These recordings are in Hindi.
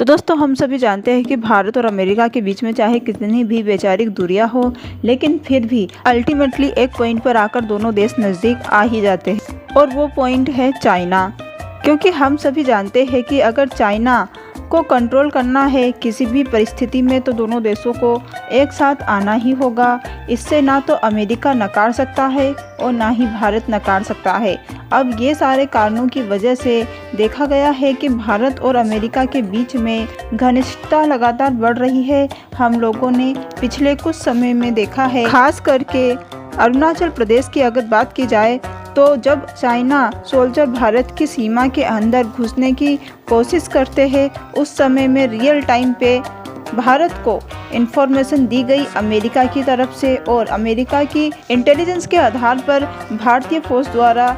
तो दोस्तों हम सभी जानते हैं कि भारत और अमेरिका के बीच में चाहे कितनी भी वैचारिक दूरियां हो, लेकिन फिर भी अल्टीमेटली एक पॉइंट पर आकर दोनों देश नज़दीक आ ही जाते हैं और वो पॉइंट है चाइना। क्योंकि हम सभी जानते हैं कि अगर चाइना को कंट्रोल करना है किसी भी परिस्थिति में तो दोनों देशों को एक साथ आना ही होगा। इससे ना तो अमेरिका नकार सकता है और ना ही भारत नकार सकता है। अब ये सारे कारणों की वजह से देखा गया है कि भारत और अमेरिका के बीच में घनिष्ठता लगातार बढ़ रही है। हम लोगों ने पिछले कुछ समय में देखा है, खास करके अरुणाचल प्रदेश की अगर बात की जाए तो जब चाइना सोल्जर भारत की सीमा के अंदर घुसने की कोशिश करते हैं उस समय में रियल टाइम पे भारत को इंफॉर्मेशन दी गई अमेरिका की तरफ से और अमेरिका की इंटेलिजेंस के आधार पर भारतीय फौज द्वारा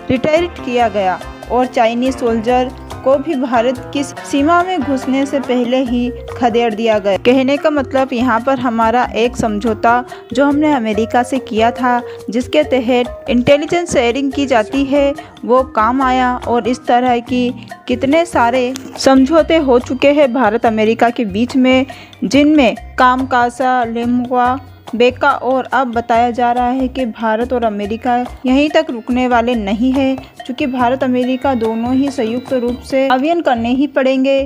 रिटायर्ड किया गया और चाइनीज सोल्जर को भी भारत की सीमा में घुसने से पहले ही खदेड़ दिया गया। कहने का मतलब यहाँ पर हमारा एक समझौता जो हमने अमेरिका से किया था, जिसके तहत इंटेलिजेंस शेयरिंग की जाती है, वो काम आया और इस तरह की कितने सारे समझौते हो चुके हैं भारत अमेरिका के बीच में, जिनमें कामकासा, लिम्हुआ, बेका और अब बताया जा रहा है कि भारत और अमेरिका यहीं तक रुकने वाले नहीं है, क्योंकि भारत अमेरिका दोनों ही संयुक्त रूप से अभियान करने ही पड़ेंगे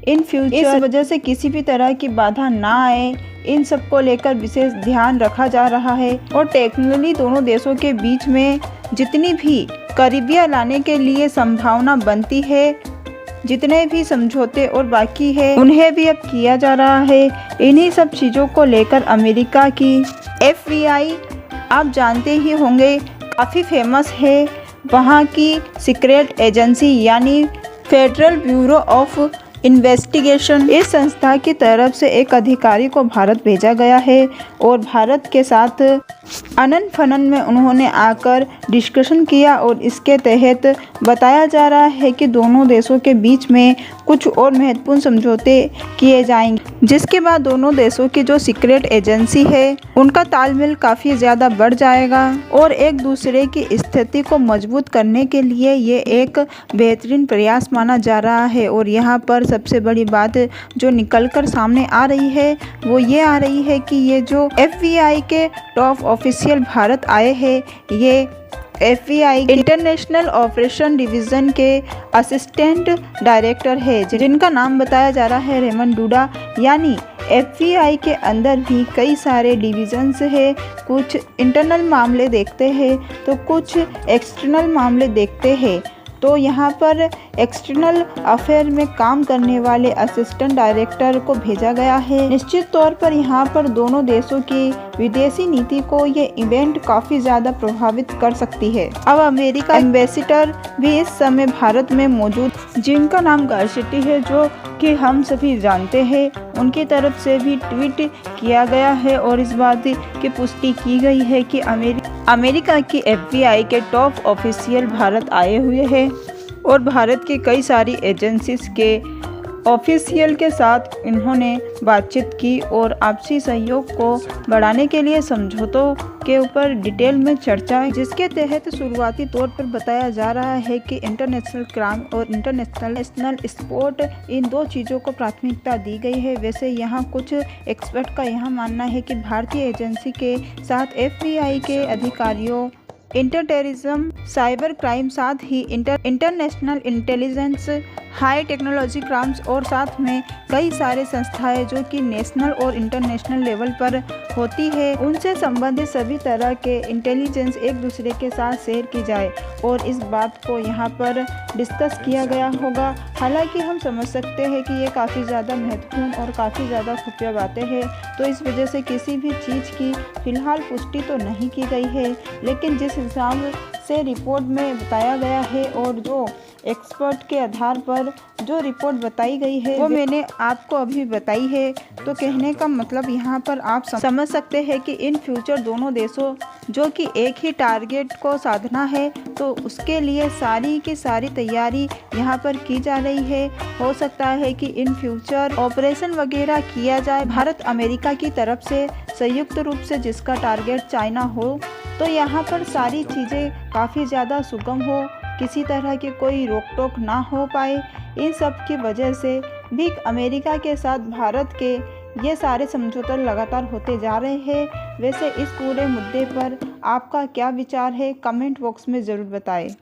इन फ्यूचर। इस वजह से किसी भी तरह की बाधा ना आए, इन सब को लेकर विशेष ध्यान रखा जा रहा है और टेक्नोलॉजी दोनों देशों के बीच में जितनी भी करीबियां लाने के लिए संभावना बनती है, जितने भी समझौते और बाकी है उन्हें भी अब किया जा रहा है। इन्हीं सब चीज़ों को लेकर अमेरिका की FBI आप जानते ही होंगे काफ़ी फेमस है। वहाँ की सीक्रेट एजेंसी यानी फेडरल ब्यूरो ऑफ इन्वेस्टिगेशन, इस संस्था की तरफ से एक अधिकारी को भारत भेजा गया है और भारत के साथ अनन फनन में उन्होंने आकर डिस्कशन किया और इसके तहत बताया जा रहा है कि दोनों देशों के बीच में कुछ और महत्वपूर्ण समझौते किए जाएंगे, जिसके बाद दोनों देशों की जो सीक्रेट एजेंसी है उनका तालमेल काफ़ी ज़्यादा बढ़ जाएगा और एक दूसरे की स्थिति को मजबूत करने के लिए ये एक बेहतरीन प्रयास माना जा रहा है। और यहाँ पर सबसे बड़ी बात जो निकलकर सामने आ रही है वो ये आ रही है कि ये जो FBI के टॉप ऑफिशियल भारत आए हैं, ये FBI इंटरनेशनल ऑपरेशन डिवीज़न के असिस्टेंट डायरेक्टर है, जिनका नाम बताया जा रहा है रेमन डूडा। यानी FBI के अंदर भी कई सारे डिविजन्स है, कुछ इंटरनल मामले देखते हैं तो कुछ एक्सटर्नल मामले देखते हैं। तो यहाँ पर एक्सटर्नल अफेयर में काम करने वाले असिस्टेंट डायरेक्टर को भेजा गया है। निश्चित तौर पर यहाँ पर दोनों देशों की विदेशी नीति को ये इवेंट काफ़ी ज़्यादा प्रभावित कर सकती है। अब अमेरिका एम्बेसडर भी इस समय भारत में मौजूद, जिनका नाम गारसेटी है, जो कि हम सभी जानते हैं, उनकी तरफ से भी ट्वीट किया गया है और इस बात की पुष्टि की गई है कि अमेरिका की FBI के टॉप ऑफिशियल भारत आए हुए हैं और भारत की कई सारी एजेंसीज के ऑफिशियल के साथ इन्होंने बातचीत की और आपसी सहयोग को बढ़ाने के लिए समझौतों के ऊपर डिटेल में चर्चा, जिसके तहत शुरुआती तौर पर बताया जा रहा है कि इंटरनेशनल क्राइम और इंटरनेशनल स्पोर्ट, इन दो चीज़ों को प्राथमिकता दी गई है। वैसे यहाँ कुछ एक्सपर्ट का यह मानना है कि भारतीय एजेंसी के साथ FBI के अधिकारियों इंटर टेररिज्म, साइबर क्राइम, साथ ही international intelligence, high technology crimes और साथ में कई सारे संस्थाएं जो कि नेशनल और इंटरनेशनल लेवल पर होती है, उनसे संबंधित सभी तरह के इंटेलिजेंस एक दूसरे के साथ शेयर की जाए और इस बात को यहाँ पर डिस्कस किया गया होगा। हालांकि हम समझ सकते हैं कि ये काफ़ी ज़्यादा महत्वपूर्ण और काफ़ी ज़्यादा खुफिया बातें हैं, तो इस वजह से किसी भी चीज़ की फ़िलहाल पुष्टि तो नहीं की गई है, लेकिन जिस हिसाब से रिपोर्ट में बताया गया है और जो एक्सपर्ट के आधार पर जो रिपोर्ट बताई गई है वो मैंने आपको अभी बताई है। तो कहने का मतलब यहाँ पर आप समझ सकते हैं कि इन फ्यूचर दोनों देशों जो कि एक ही टारगेट को साधना है, तो उसके लिए सारी की सारी तैयारी यहाँ पर की जा रही है। हो सकता है कि इन फ्यूचर ऑपरेशन वगैरह किया जाए भारत अमेरिका की तरफ से संयुक्त रूप से, जिसका टारगेट चाइना हो, तो यहाँ पर सारी चीज़ें काफ़ी ज़्यादा सुगम हो, किसी तरह की कोई रोक टोक ना हो पाए। इन सब की वजह से भी अमेरिका के साथ भारत के ये सारे समझौते लगातार होते जा रहे हैं। वैसे इस पूरे मुद्दे पर आपका क्या विचार है, कमेंट बॉक्स में ज़रूर बताएं।